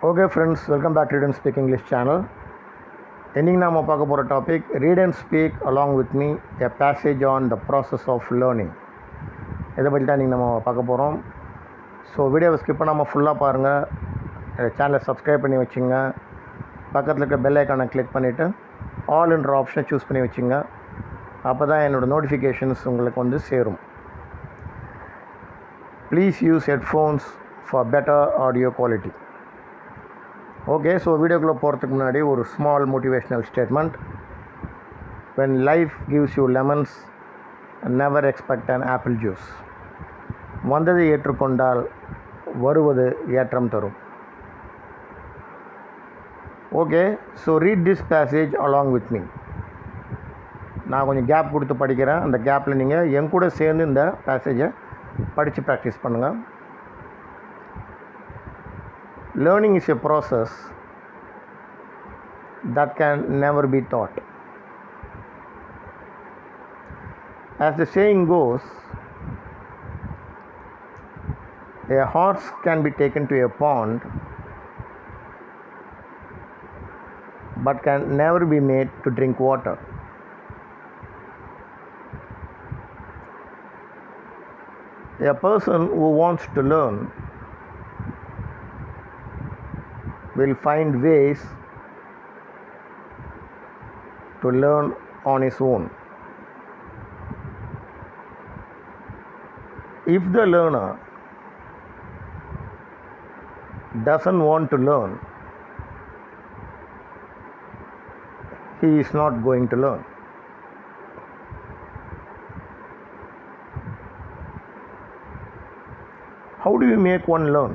Okay friends, welcome back to ReadnSpeak English channel. இன்னைக்கு நாம பார்க்க போகிற topic read and speak along with me a passage on the process of learning. இதை பற்றி தான் இன்றைக்கி நம்ம பார்க்க போகிறோம். ஸோ வீடியோவை ஸ்கிப் பண்ணாமல் ஃபுல்லாக பாருங்கள். சேனலை சப்ஸ்கிரைப் பண்ணி வச்சுங்க. பக்கத்தில் இருக்க பெல் ஐக்கானை கிளிக் பண்ணிவிட்டு ஆல்ன்ற ஆப்ஷனை சூஸ் பண்ணி வச்சுங்க. அப்போ தான் என்னோடய நோட்டிஃபிகேஷன்ஸ் உங்களுக்கு வந்து சேரும். Please use headphones for better audio quality. Okay, so வீடியோக்குள்ளே போகிறதுக்கு முன்னாடி ஒரு small motivational statement. When life gives you lemons never expect an apple juice. வந்ததை ஏற்றுக்கொண்டால் வருவது ஏற்றம் தரும். Okay, so read this passage along with me. நான் கொஞ்சம் கேப் கொடுத்து படிக்கிறேன். அந்த கேப்பில் நீங்கள் என் கூட சேர்ந்து இந்த பேசேஜை படித்து ப்ராக்டிஸ் பண்ணுங்கள். Learning is a process that can never be taught. As the saying goes, a horse can be taken to a pond but can never be made to drink water. A person who wants to learn will find ways to learn on his own. If the learner doesn't want to learn, he is not going to learn. How do you make one learn?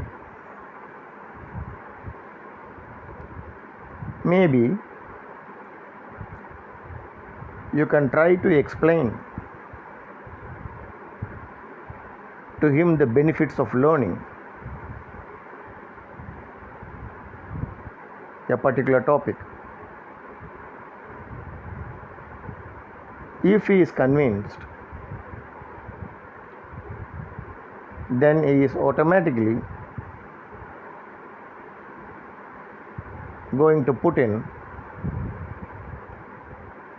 Maybe you can try to explain to him the benefits of learning a particular topic. If he is convinced, then he is automatically going to put in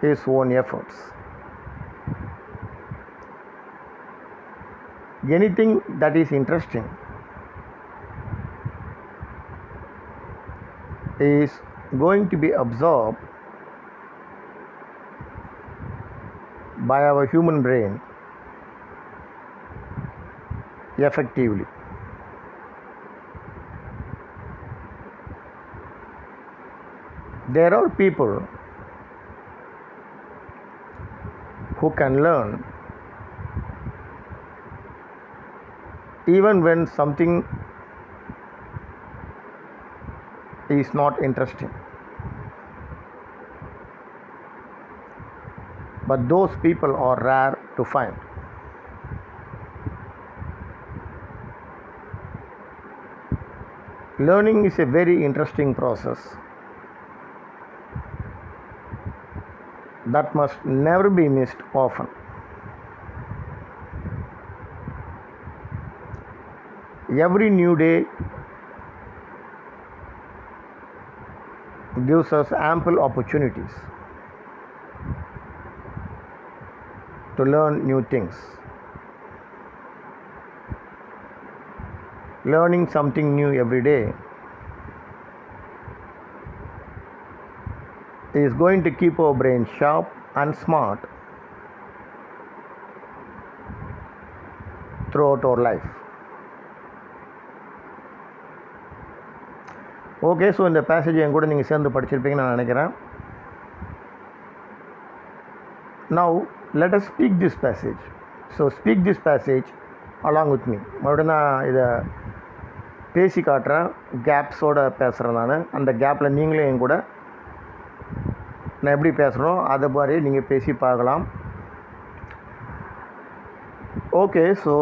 his own efforts. Anything that is interesting is going to be absorbed by our human brain effectively. There are people who can learn even when something is not interesting. But those people are rare to find. Learning is a very interesting process that must never be missed often. Every new day gives us ample opportunities to learn new things. Learning something new every day is going to keep our brain sharp and smart throughout our life. Okay, so இந்த passage என் கூட நீங்கள் சேர்ந்து படிச்சிருப்பீங்கன்னு நான் நினைக்கிறேன். Now let us speak this passage. So speak this passage along with me. மறுபடியும் நான் இதை பேசி காட்டுறேன். கேப்ஸோடு பேசுகிறேன் நான். அந்த கேப்பில் நீங்களே என் கூட நான் எப்படி பேசுகிறோம் அதை மாதிரி நீங்கள் பேசி பார்க்கலாம். Okay, so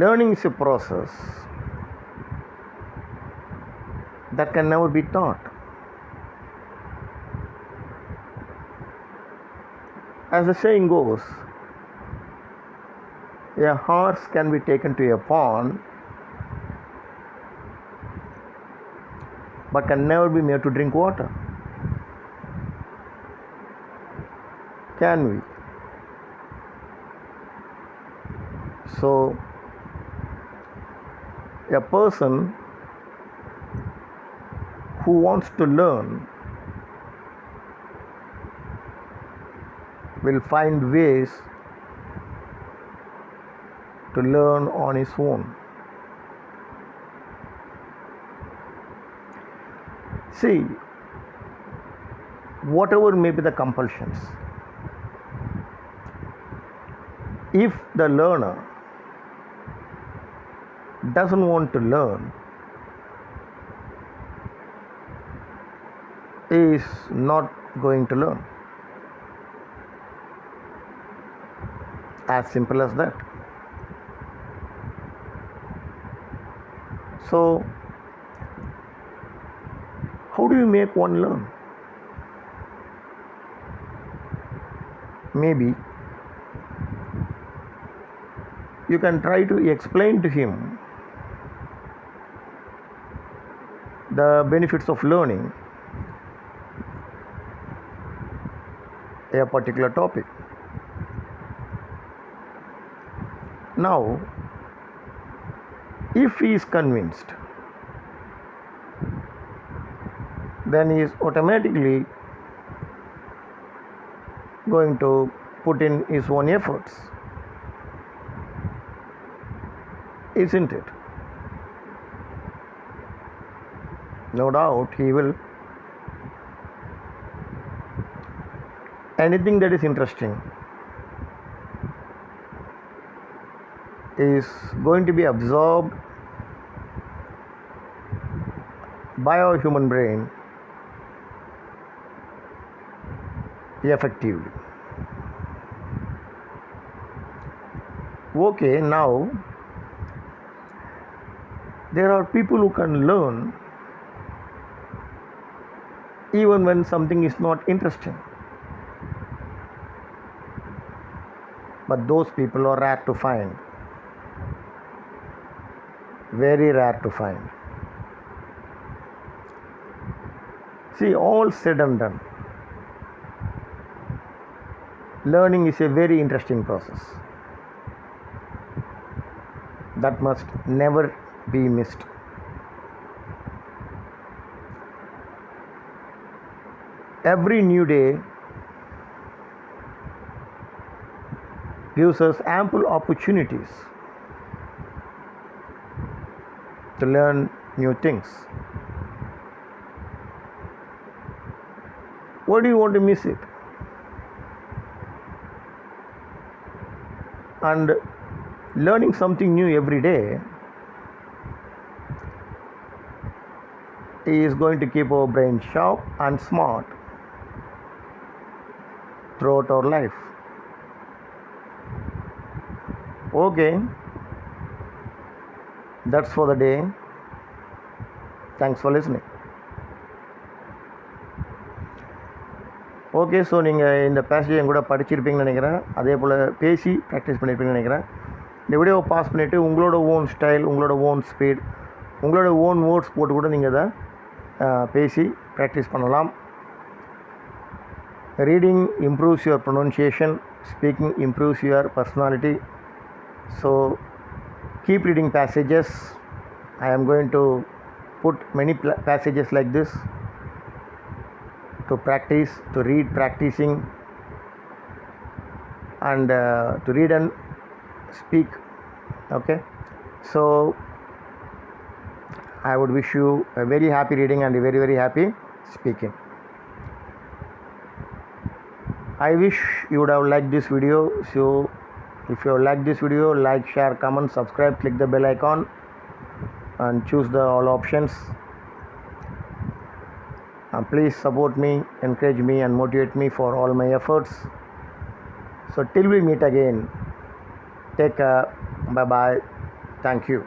learning is a process that can never be taught. As the saying goes, A horse can be taken to a pond but can never be made to drink water. Can we? So, a person who wants to learn will find ways to learn on his own. See, whatever may be the compulsions, if the learner doesn't want to learn, is not going to learn. As simple as that. So, how do you make one learn? Maybe you can try to explain to him the benefits of learning a particular topic. Now, if he is convinced, then he is automatically going to put in his own efforts, isn't it? No doubt he will. Anything that is interesting is going to be absorbed by our human brain effectively. Okay, now there are people who can learn even when something is not interesting, but those people are rare to find, very rare to find. See, all said and done, learning is a very interesting process that must never be missed. Every new day gives us ample opportunities to learn new things. Why do you want to miss it? And learning something new every day is going to keep our brain sharp and smart throughout our life. Okay, that's for the day. Thanks for listening. Okay, so நீங்கள் இந்த passage என் கூட படிச்சிருப்பீங்கன்னு நினைக்கிறேன். அதே போல் பேசி practice பண்ணியிருப்பீங்கன்னு நினைக்கிறேன். இந்த வீடியோவை பாஸ் பண்ணிவிட்டு உங்களோட ஓன் ஸ்டைல், உங்களோட ஓன் ஸ்பீட், உங்களோட ஓன் வேர்ட்ஸ் போட்டு கூட நீங்கள் அதை பேசி ப்ராக்டிஸ் பண்ணலாம். Reading improves your pronunciation, speaking improves your personality. So keep reading passages. I am going to put many passages like this to practice, to read, practising, and to read and speak. Okay, so I would wish you a very happy reading and a very, very happy speaking. I wish you would have liked this video. So if you have liked this video, like, share, comment, subscribe, click the bell icon and choose the all options. And please support me, encourage me and motivate me for all my efforts. So till we meet again, take care, bye bye, thank you.